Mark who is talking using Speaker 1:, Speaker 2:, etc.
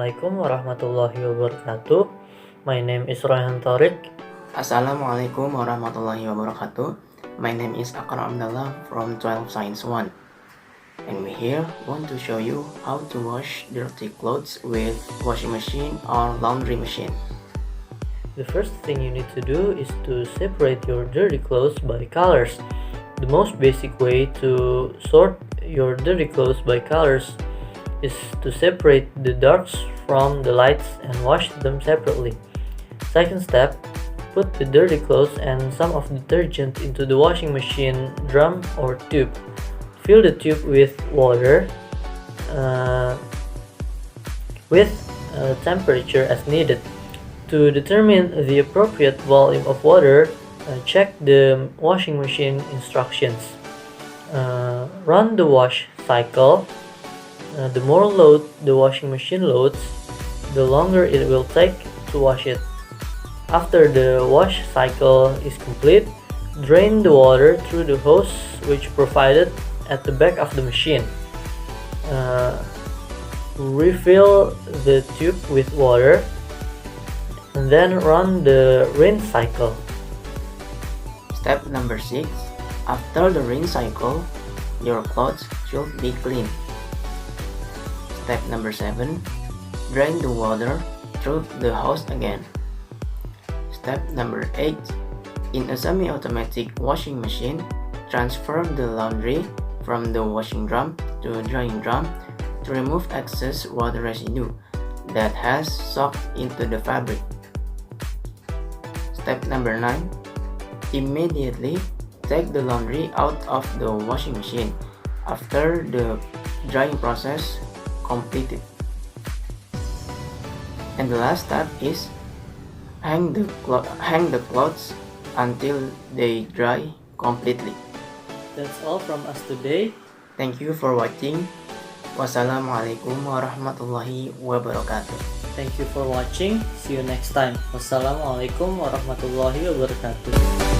Speaker 1: Assalamualaikum warahmatullahi wabarakatuh. My name is Roihan Thoriq.
Speaker 2: Assalamualaikum warahmatullahi wabarakatuh. My name is Akram Abdalla from 12 Science 1. And we here want to show you how to wash dirty clothes with washing machine or laundry machine.
Speaker 1: The first thing you need to do is to separate your dirty clothes by colors. The most basic way to sort your dirty clothes by colors is to separate the darks from the lights and wash them separately. Second step, put the dirty clothes and some of detergent into the washing machine drum or tube. Fill the tube with water with temperature as needed. To determine the appropriate volume of water, check the washing machine instructions. Run the wash cycle. The more load the washing machine loads, the longer it will take to wash it. After the wash cycle is complete, drain the water through the hose which provided at the back of the machine. Refill the tube with water and then run the rinse cycle.
Speaker 2: Step number 6. After the rinse cycle, your clothes should be clean. Step number 7. Drain the water through the hose again. Step number 8. In a semi-automatic washing machine, transfer the laundry from the washing drum to drying drum to remove excess water residue that has soaked into the fabric. Step number 9. Immediately take the laundry out of the washing machine after the drying process completed. And the last step is hang the clothes until they dry completely.
Speaker 1: That's all from us today.
Speaker 2: Thank you for watching. Wassalamualaikum warahmatullahi wabarakatuh.
Speaker 1: Thank you for watching. See you next time. Wassalamualaikum warahmatullahi wabarakatuh.